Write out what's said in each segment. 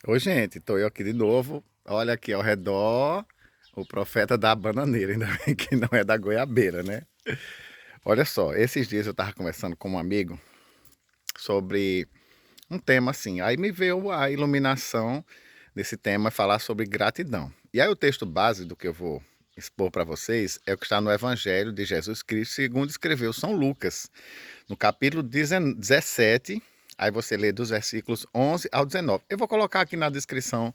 Oi, gente, estou eu aqui de novo. Olha aqui ao redor o profeta da bananeira, ainda bem que não é da goiabeira, né? Olha só, esses dias eu estava conversando com um amigo sobre um tema assim. Aí me veio a iluminação desse tema falar sobre gratidão. E aí o texto base do que eu vou expor para vocês é o que está no Evangelho de Jesus Cristo, segundo escreveu São Lucas, no capítulo 17. Aí você lê dos versículos 11 ao 19. Eu vou colocar aqui na descrição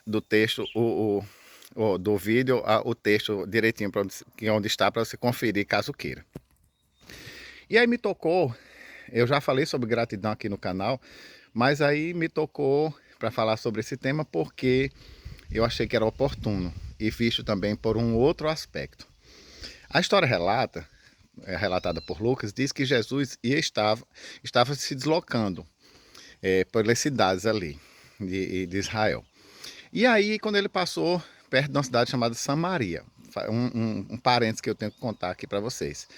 do texto, do vídeo, o texto direitinho para onde está, para você conferir caso queira. E aí me tocou, eu já falei sobre gratidão aqui no canal, mas aí me tocou para falar sobre esse tema porque eu achei que era oportuno e visto também por um outro aspecto. A história relatada por Lucas, diz que Jesus estava se deslocando pelas cidades ali de Israel. E aí, quando ele passou perto de uma cidade chamada Samaria, um parênteses que eu tenho que contar aqui para vocês.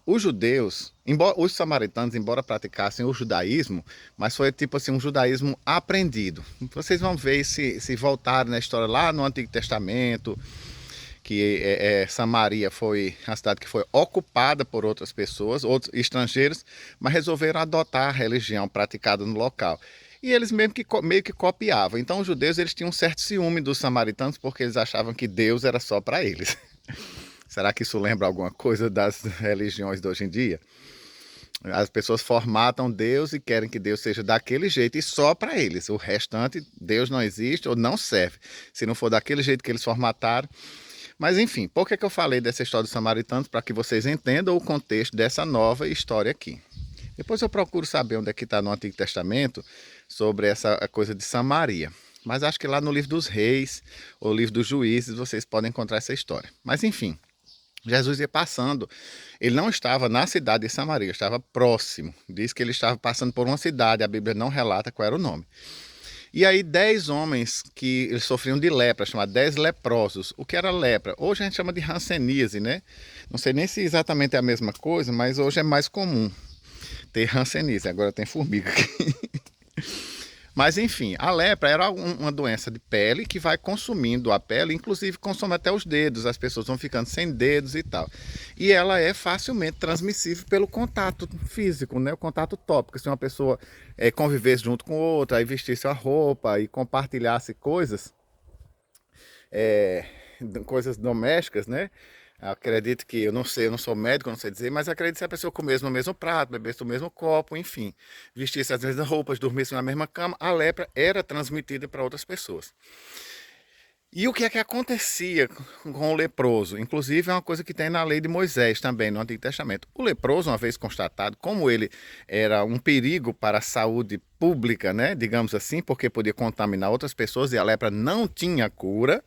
Os judeus, os samaritanos, embora praticassem o judaísmo, mas foi tipo assim um judaísmo aprendido. Vocês vão ver se voltarem na história lá no Antigo Testamento, que Samaria foi a cidade que foi ocupada por outras pessoas, outros estrangeiros, mas resolveram adotar a religião praticada no local. E eles meio que copiavam. Então os judeus eles tinham um certo ciúme dos samaritanos porque eles achavam que Deus era só para eles. Será que isso lembra alguma coisa das religiões de hoje em dia? As pessoas formatam Deus e querem que Deus seja daquele jeito e só para eles. O restante, Deus não existe ou não serve. Se não for daquele jeito que eles formataram. Mas enfim, por que eu falei dessa história dos samaritanos? Para que vocês entendam o contexto dessa nova história aqui. Depois eu procuro saber onde é que está no Antigo Testamento sobre essa coisa de Samaria. Mas acho que lá no livro dos reis, ou livro dos juízes, vocês podem encontrar essa história. Mas enfim, Jesus ia passando, ele não estava na cidade de Samaria, estava próximo. Diz que ele estava passando por uma cidade, a Bíblia não relata qual era o nome. E aí 10 homens que eles sofriam de lepra, chamados 10 leprosos. O que era lepra? Hoje a gente chama de hanseníase, né? Não sei nem se exatamente é a mesma coisa, mas hoje é mais comum ter hanseníase. Agora tem formiga aqui. Mas enfim, a lepra era uma doença de pele que vai consumindo a pele, inclusive consome até os dedos, as pessoas vão ficando sem dedos e tal. E ela é facilmente transmissível pelo contato físico, né? O contato tópico. Se uma pessoa convivesse junto com outra, aí vestisse a roupa e compartilhasse é, coisas domésticas, né? Acredito que, eu não sei, eu não sou médico, não sei dizer, mas acredito que se a pessoa comesse no mesmo prato, bebesse do mesmo copo, enfim, vestisse as mesmas roupas, dormisse na mesma cama, a lepra era transmitida para outras pessoas. E o que é que acontecia com o leproso? Inclusive é uma coisa que tem na lei de Moisés também, no Antigo Testamento. O leproso, uma vez constatado, como ele era um perigo para a saúde pública, né, digamos assim, porque podia contaminar outras pessoas e a lepra não tinha cura,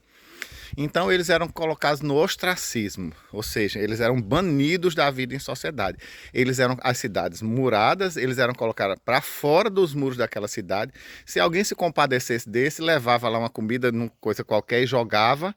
então eles eram colocados no ostracismo, ou seja, eles eram banidos da vida em sociedade. Eles eram as cidades muradas, eles eram colocados para fora dos muros daquela cidade. Se alguém se compadecesse desse, levava lá uma comida, numa coisa qualquer e jogava.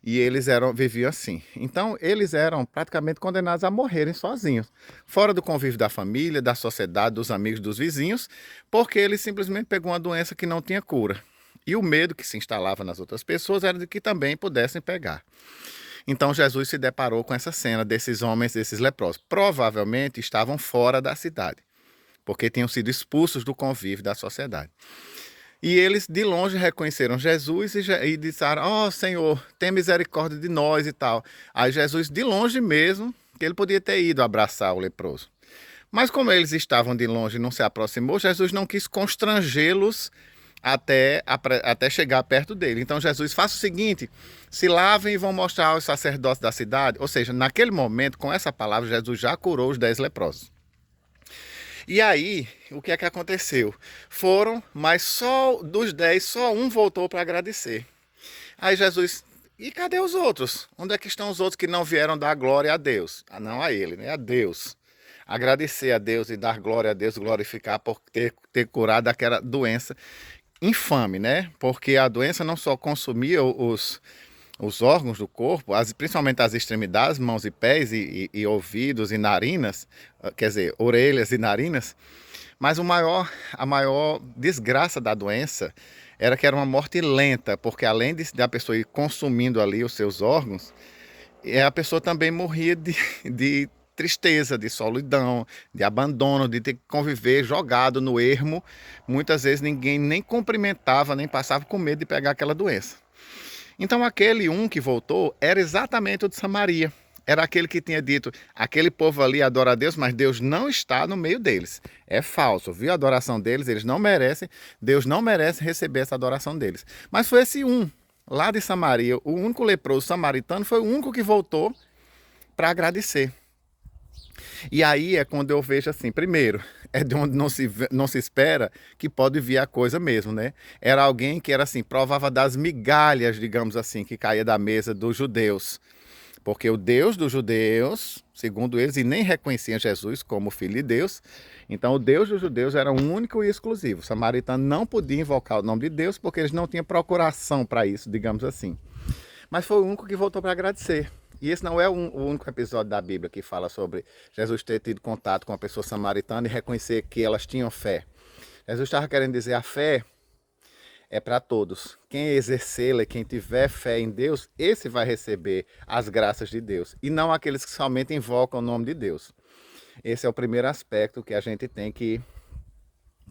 E eles viviam assim. Então, eles eram praticamente condenados a morrerem sozinhos, fora do convívio da família, da sociedade, dos amigos, dos vizinhos, porque eles simplesmente pegou uma doença que não tinha cura. E o medo que se instalava nas outras pessoas era de que também pudessem pegar. Então Jesus se deparou com essa cena desses homens, desses leprosos. Provavelmente estavam fora da cidade, porque tinham sido expulsos do convívio da sociedade. E eles de longe reconheceram Jesus e disseram: Ó Senhor, tem misericórdia de nós e tal. Aí Jesus, de longe mesmo, que ele podia ter ido abraçar o leproso. Mas como eles estavam de longe e não se aproximou, Jesus não quis constrangê-los até chegar perto dele. Então Jesus faça o seguinte: se lavem e vão mostrar aos sacerdotes da cidade. Ou seja, naquele momento, com essa palavra, Jesus já curou os 10 leprosos. E aí, o que é que aconteceu? Foram, mas só dos 10, só um voltou para agradecer. Aí Jesus, e cadê os outros? Onde é que estão os outros que não vieram dar glória a Deus? Ah, não a ele, né? A Deus. Agradecer a Deus e dar glória a Deus, glorificar por ter curado aquela doença infame, né? Porque a doença não só consumia os órgãos do corpo, principalmente as extremidades, mãos e pés, e ouvidos e narinas, quer dizer, orelhas e narinas, Mas a maior desgraça da doença era que era uma morte lenta, porque além da pessoa ir consumindo ali os seus órgãos, a pessoa também morria de tristeza, de solidão, de abandono, de ter que conviver jogado no ermo. Muitas vezes ninguém nem cumprimentava, nem passava com medo de pegar aquela doença. Então aquele um que voltou era exatamente o de Samaria. Era aquele que tinha dito, aquele povo ali adora a Deus, mas Deus não está no meio deles. É falso, viu? A adoração deles, eles não merecem, Deus não merece receber essa adoração deles. Mas foi esse um, lá de Samaria, o único leproso samaritano, foi o único que voltou para agradecer. E aí é quando eu vejo assim, primeiro, é de onde não se espera que pode vir a coisa mesmo, né? Era alguém que era assim, provava das migalhas, digamos assim, que caía da mesa dos judeus. Porque o Deus dos judeus, segundo eles, e nem reconheciam Jesus como filho de Deus, então o Deus dos judeus era único e exclusivo. O samaritano não podia invocar o nome de Deus porque eles não tinham procuração para isso, digamos assim. Mas foi o único que voltou para agradecer. E esse não é o único episódio da Bíblia que fala sobre Jesus ter tido contato com a pessoa samaritana e reconhecer que elas tinham fé. Jesus estava querendo dizer a fé é para todos. Quem exercê-la, quem tiver fé em Deus, esse vai receber as graças de Deus. E não aqueles que somente invocam o nome de Deus. Esse é o primeiro aspecto que a gente tem que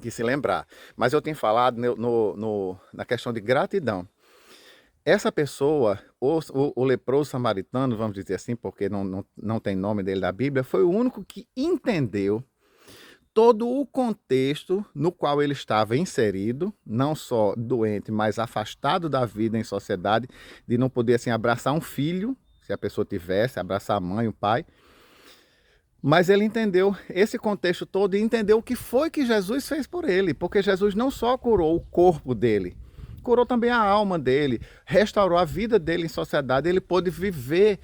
se lembrar. Mas eu tenho falado na questão de gratidão. Essa pessoa, o leproso samaritano, vamos dizer assim, porque não tem nome dele na Bíblia, foi o único que entendeu todo o contexto no qual ele estava inserido, não só doente, mas afastado da vida em sociedade, de não poder assim abraçar um filho, se a pessoa tivesse, abraçar a mãe, o pai. Mas ele entendeu esse contexto todo e entendeu o que foi que Jesus fez por ele, porque Jesus não só curou o corpo dele, curou também a alma dele, restaurou a vida dele em sociedade, ele pôde viver,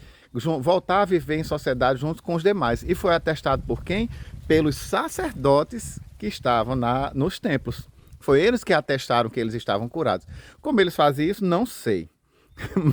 voltar a viver em sociedade junto com os demais. E foi atestado por quem? Pelos sacerdotes que estavam nos templos. Foi eles que atestaram que eles estavam curados. Como eles faziam isso, não sei.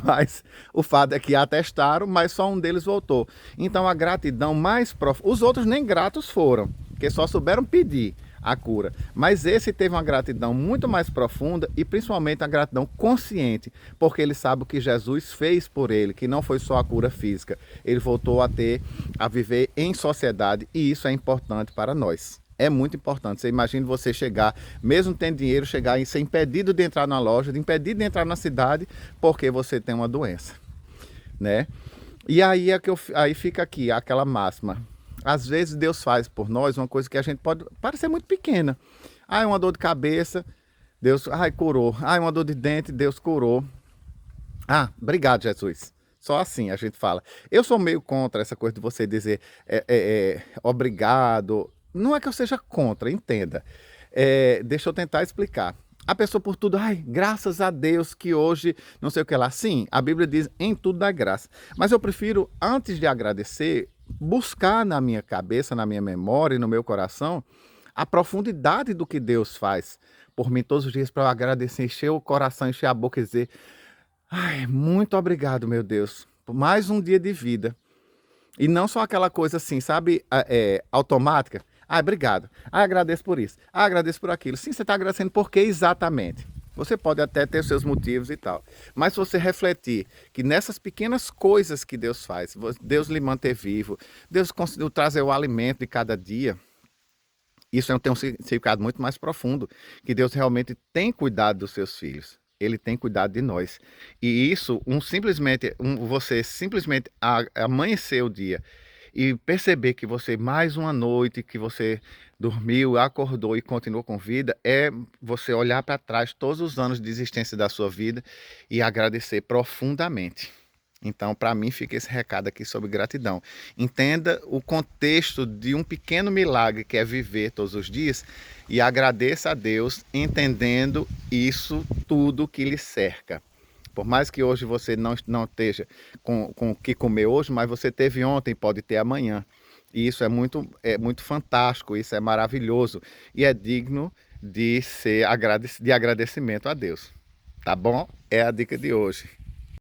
Mas o fato é que atestaram, mas só um deles voltou. Então a gratidão mais profunda... Os outros nem gratos foram, porque só souberam pedir a cura. Mas esse teve uma gratidão muito mais profunda e principalmente a gratidão consciente, porque ele sabe o que Jesus fez por ele, que não foi só a cura física. Ele voltou a viver em sociedade e isso é importante para nós. É muito importante. Você imagina você chegar, mesmo tendo dinheiro, chegar e ser impedido de entrar na loja, impedido de entrar na cidade, porque você tem uma doença, né? E aí aí fica aqui aquela máxima. Às vezes Deus faz por nós uma coisa que a gente pode parecer muito pequena. Ah, é uma dor de cabeça, Deus curou. Ah, é uma dor de dente, Deus curou. Ah, obrigado, Jesus. Só assim a gente fala. Eu sou meio contra essa coisa de você dizer obrigado. Não é que eu seja contra, entenda. Deixa eu tentar explicar. A pessoa por tudo, graças a Deus que hoje não sei o que lá. Sim, a Bíblia diz em tudo dá graça. Mas eu prefiro, antes de agradecer, buscar na minha cabeça, na minha memória e no meu coração a profundidade do que Deus faz por mim todos os dias para eu agradecer, encher o coração, encher a boca e dizer muito obrigado, meu Deus, por mais um dia de vida. E não só aquela coisa assim, sabe, automática. Obrigado. Agradeço por isso. Agradeço por aquilo. Sim, você está agradecendo por quê exatamente? Você pode até ter seus motivos e tal. Mas se você refletir que nessas pequenas coisas que Deus faz, Deus lhe manter vivo, Deus conseguiu trazer o alimento de cada dia, isso tem um significado muito mais profundo, que Deus realmente tem cuidado dos seus filhos. Ele tem cuidado de nós. E isso, você simplesmente amanhecer o dia e perceber que você, mais uma noite, que você dormiu, acordou e continuou com vida, é você olhar para trás todos os anos de existência da sua vida e agradecer profundamente. Então, para mim, fica esse recado aqui sobre gratidão. Entenda o contexto de um pequeno milagre que é viver todos os dias e agradeça a Deus entendendo isso tudo que lhe cerca. Por mais que hoje você não esteja com o que comer hoje, mas você teve ontem e pode ter amanhã. E isso é muito fantástico, isso é maravilhoso e é digno de agradecimento a Deus. Tá bom? É a dica de hoje.